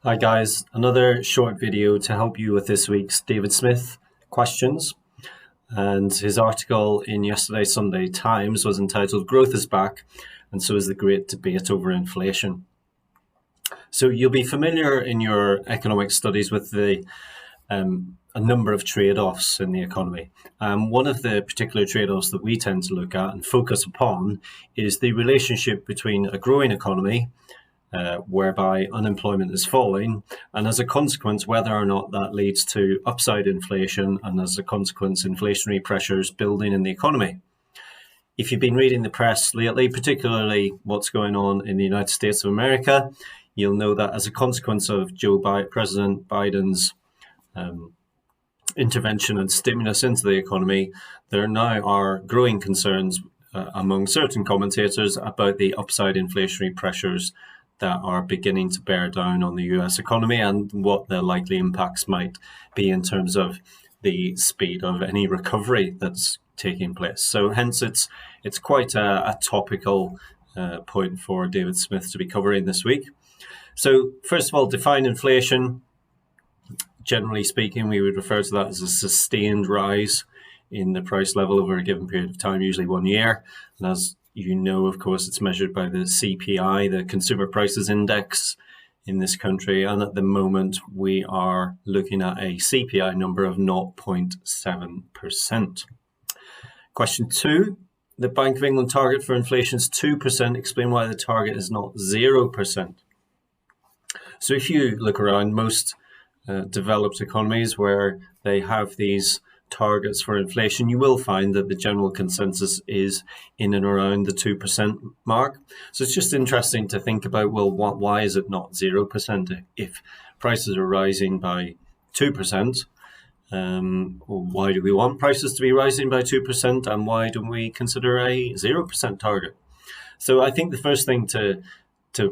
Hi guys, another short video to help you with this week's David Smith questions. And his article in yesterday's Sunday Times was entitled "Growth is Back, and so is the Great Debate Over Inflation." So you'll be familiar in your economic studies with a number of trade-offs in the economy. One of the particular trade-offs that we tend to look at and focus upon is the relationship between a growing economy whereby unemployment is falling, and as a consequence, whether or not that leads to upside inflation, and as a consequence, inflationary pressures building in the economy. If you've been reading the press lately, particularly what's going on in the United States of America, you'll know that as a consequence of President Biden's intervention and stimulus into the economy, there now are growing concerns among certain commentators about the upside inflationary pressures that are beginning to bear down on the US economy and what the likely impacts might be in terms of the speed of any recovery that's taking place. So hence it's quite a topical point for David Smith to be covering this week. So first of all, define inflation. Generally speaking, we would refer to that as a sustained rise in the price level over a given period of time, usually 1 year. And as you know, of course, it's measured by the CPI, the Consumer Prices Index in this country. And at the moment, we are looking at a CPI number of 0.7%. Question 2, the Bank of England target for inflation is 2%. Explain why the target is not 0%. So if you look around most developed economies where they have these targets for inflation, you will find that the general consensus is in and around the 2% mark. So it's just interesting to think about, well, why is it not 0%? If prices are rising by 2%, why do we want prices to be rising by 2%, and why don't we consider a 0% target? So I think the first thing to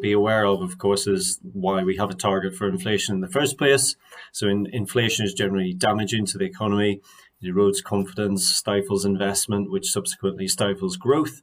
be aware of course, is why we have a target for inflation in the first place. So inflation is generally damaging to the economy. It erodes confidence, stifles investment, which subsequently stifles growth.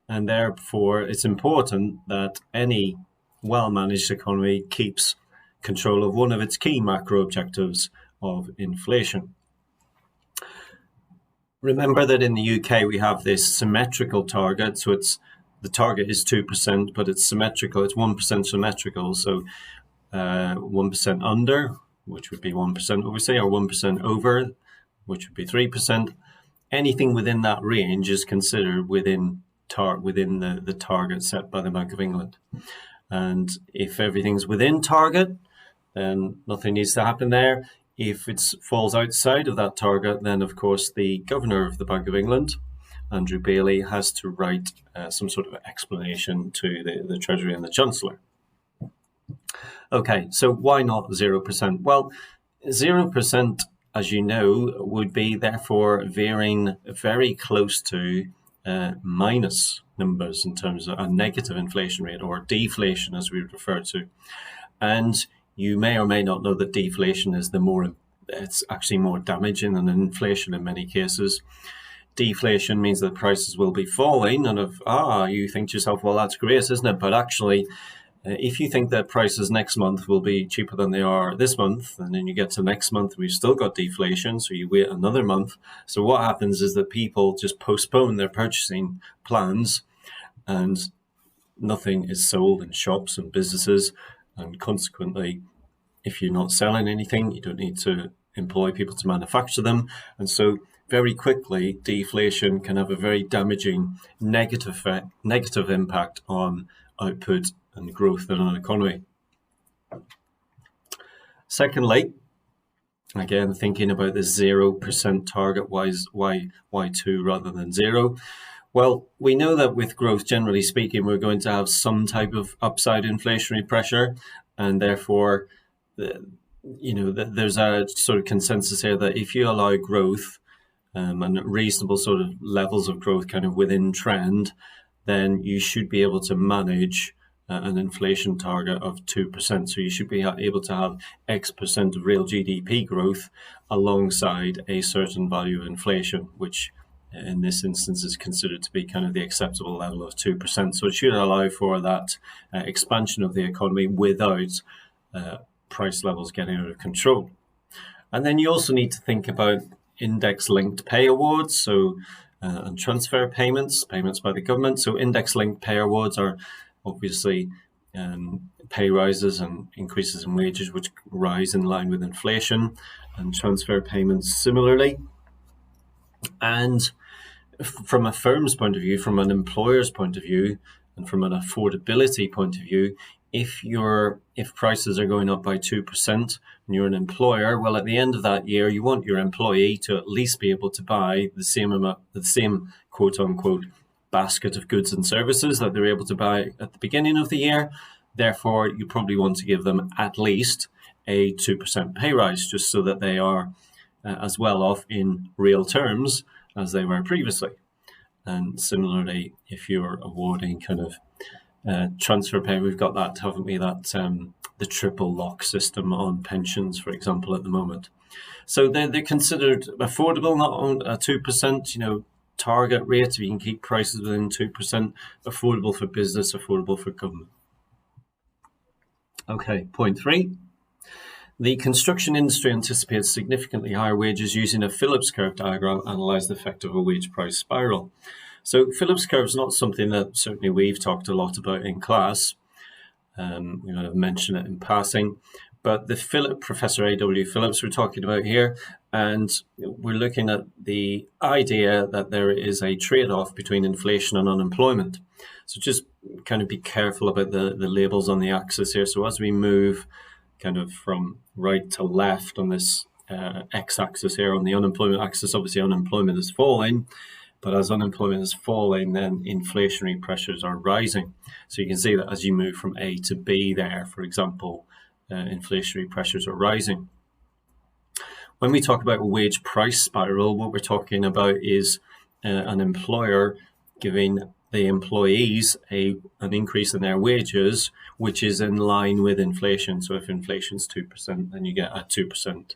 And therefore, it's important that any well-managed economy keeps control of one of its key macro objectives of inflation. Remember that in the UK, we have this symmetrical target. So the target is 2%, but it's symmetrical. It's 1% symmetrical. So 1% under, which would be 1%, obviously, or 1% over, which would be 3%. Anything within that range is considered within the target set by the Bank of England. And if everything's within target, then nothing needs to happen there. If it falls outside of that target, then of course the Governor of the Bank of England, Andrew Bailey, has to write some sort of explanation to the Treasury and the Chancellor. Okay, so why not 0%? Well, 0%, as you know, would be therefore veering very close to minus numbers in terms of a negative inflation rate, or deflation as we refer to. And you may or may not know that deflation is it's actually more damaging than inflation in many cases. Deflation means that prices will be falling, and you think to yourself, well, that's great, isn't it? But actually, if you think that prices next month will be cheaper than they are this month, and then you get to next month and we've still got deflation, so you wait another month. So what happens is that people just postpone their purchasing plans, and nothing is sold in shops and businesses, and consequently, if you're not selling anything, you don't need to employ people to manufacture them. And so very quickly, deflation can have a very damaging negative impact on output and growth in an economy. Secondly, again, thinking about the 0% target, why 2 rather than 0? Well, we know that with growth, generally speaking, we're going to have some type of upside inflationary pressure, and therefore, there's a sort of consensus here that if you allow growth and reasonable sort of levels of growth kind of within trend, then you should be able to manage an inflation target of 2%. So you should be able to have X% of real GDP growth alongside a certain value of inflation, which in this instance is considered to be kind of the acceptable level of 2%. So it should allow for that expansion of the economy without price levels getting out of control. And then you also need to think about index-linked pay awards, so and transfer payments by the government. So index-linked pay awards are obviously pay rises and increases in wages which rise in line with inflation, and transfer payments similarly. And from a firm's point of view, from an employer's point of view, and from an affordability point of view, if prices are going up by 2% and you're an employer, well, at the end of that year, you want your employee to at least be able to buy the same quote unquote basket of goods and services that they're able to buy at the beginning of the year. Therefore, you probably want to give them at least a 2% pay rise, just so that they are as well off in real terms as they were previously. And similarly, if you're awarding kind of transfer pay, we've got that, haven't we? That the triple lock system on pensions, for example, at the moment. So they're considered affordable, not on a 2%, target rate. If you can keep prices within 2%, affordable for business, affordable for government. Okay, point 3. The construction industry anticipates significantly higher wages using a Phillips curve diagram, analyse the effect of a wage price spiral. So Phillips curve is not something that certainly we've talked a lot about in class. We might have mentioned it in passing, but Professor A.W. Phillips we're talking about here, and we're looking at the idea that there is a trade-off between inflation and unemployment. So just kind of be careful about the labels on the axis here. So as we move kind of from right to left on this x-axis here, on the unemployment axis, obviously unemployment is falling, but as unemployment is falling, then inflationary pressures are rising. So you can see that as you move from A to B there, for example, inflationary pressures are rising. When we talk about a wage price spiral, what we're talking about is an employer giving the employees an increase in their wages, which is in line with inflation. So if inflation's 2%, then you get a 2%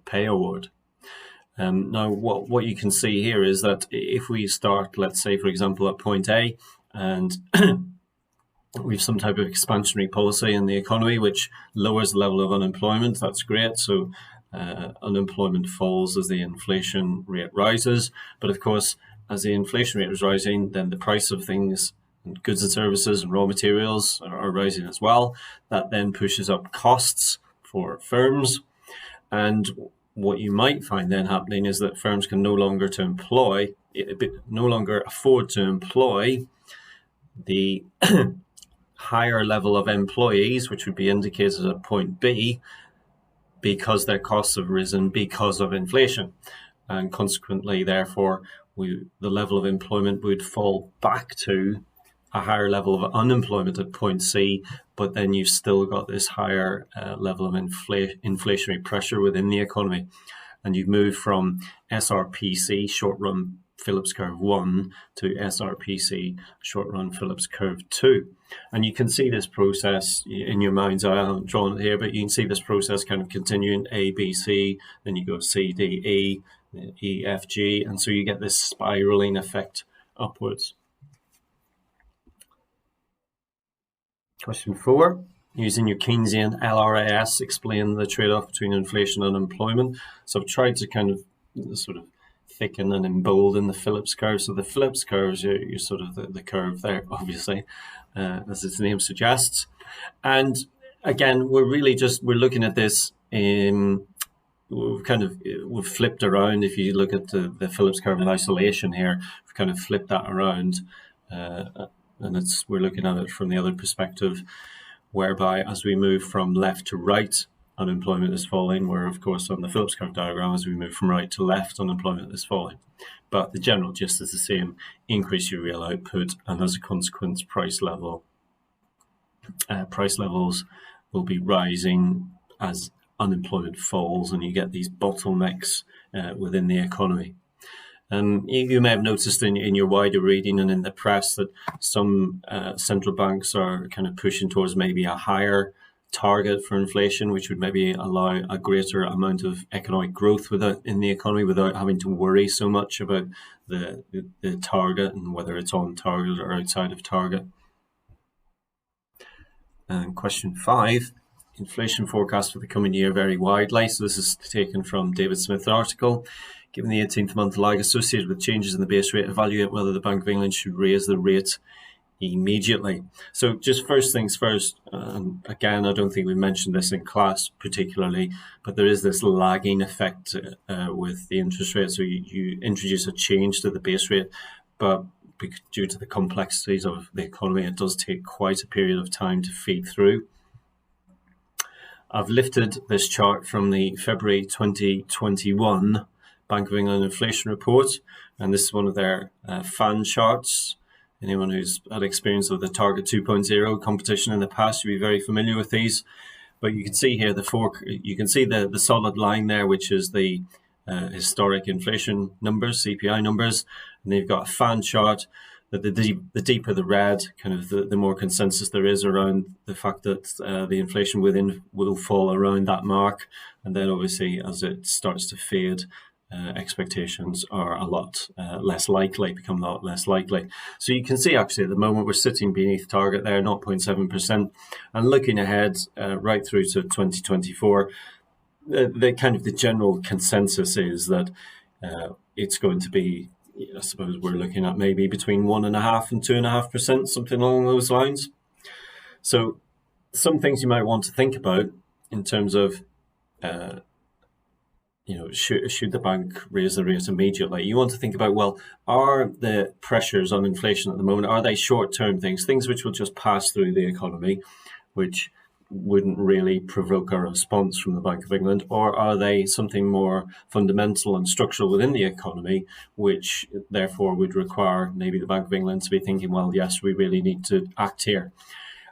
pay award. Now, what you can see here is that if we start, let's say, for example, at point A, and we have some type of expansionary policy in the economy which lowers the level of unemployment, that's great. So unemployment falls as the inflation rate rises. But of course, as the inflation rate is rising, then the price of things, goods and services and raw materials are rising as well. That then pushes up costs for firms. And what you might find then happening is that firms can no longer afford to employ the higher level of employees, which would be indicated at point B, because their costs have risen because of inflation. And consequently, therefore, the level of employment would fall back to a higher level of unemployment at point C, but then you've still got this higher level of inflationary pressure within the economy. And you've moved from SRPC, short-run Phillips curve 1, to SRPC, short-run Phillips curve 2. And you can see this process in your mind's eye. I haven't drawn it here, but you can see this process kind of continuing A, B, C, then you go C, D, E, E, F, G, and so you get this spiraling effect upwards. Question 4. Using your Keynesian LRAS, explain the trade-off between inflation and unemployment. So I've tried to kind of sort of thicken and embolden the Phillips curve. So the Phillips curve is your sort of the curve there, obviously, as its name suggests. And again, we're looking at this we've flipped around. If you look at the Phillips curve in isolation here, we've kind of flipped that around, and we're looking at it from the other perspective, whereby as we move from left to right, unemployment is falling, where of course on the Phillips curve diagram, as we move from right to left, unemployment is falling. But the general gist is the same: increase your real output, and as a consequence, price levels will be rising as unemployment falls, and you get these bottlenecks within the economy. You may have noticed in your wider reading and in the press that some central banks are kind of pushing towards maybe a higher target for inflation, which would maybe allow a greater amount of economic growth in the economy without having to worry so much about the target and whether it's on target or outside of target. And question 5. inflation forecast for the coming year very widely. So this is taken from David Smith's article. Given the 18th month lag associated with changes in the base rate, evaluate whether the Bank of England should raise the rate immediately. So just first things first, again, I don't think we mentioned this in class particularly, but there is this lagging effect with the interest rate. So you introduce a change to the base rate, but due to the complexities of the economy, it does take quite a period of time to feed through. I've lifted this chart from the February 2021 Bank of England inflation report, and this is one of their fan charts. Anyone who's had experience of the Target 2.0 competition in the past, you'll be very familiar with these. But you can see here you can see the solid line there, which is the historic inflation numbers, CPI numbers, and then you've got a fan chart. That the deeper the red, kind of the more consensus there is around the fact that the inflation within will fall around that mark, and then obviously as it starts to fade, expectations are a lot less likely, become a lot less likely. So you can see actually at the moment we're sitting beneath target there, 0.7%, and looking ahead right through to 2024, the kind of the general consensus is that it's going to be, I suppose we're looking at maybe between 1.5% and 2.5%, something along those lines. So some things you might want to think about in terms of should the bank raise the rate immediately? You want to think about, well, are the pressures on inflation at the moment, are they short-term things which will just pass through the economy, which wouldn't really provoke a response from the Bank of England, or are they something more fundamental and structural within the economy, which therefore would require maybe the Bank of England to be thinking, well, yes, we really need to act here.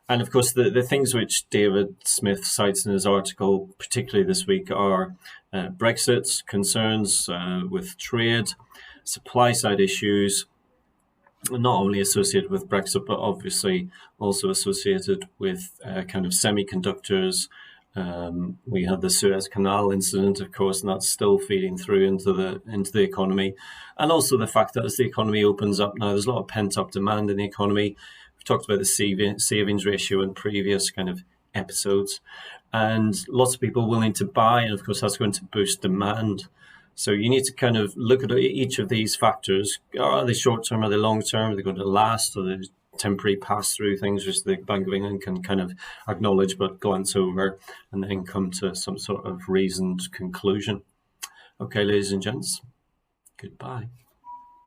And of course, the things which David Smith cites in his article, particularly this week, are Brexit concerns with trade, supply side issues, not only associated with Brexit, but obviously also associated with kind of semiconductors. We had the Suez Canal incident, of course, and that's still feeding through into the economy. And also the fact that as the economy opens up now, there's a lot of pent-up demand in the economy. We've talked about the savings ratio in previous kind of episodes, and lots of people willing to buy, and of course that's going to boost demand. So you need to kind of look at each of these factors. Are they short-term? Are they long-term? Are they going to last? Are they temporary pass-through things which the Bank of England can kind of acknowledge but glance over and then come to some sort of reasoned conclusion? Okay, ladies and gents, goodbye.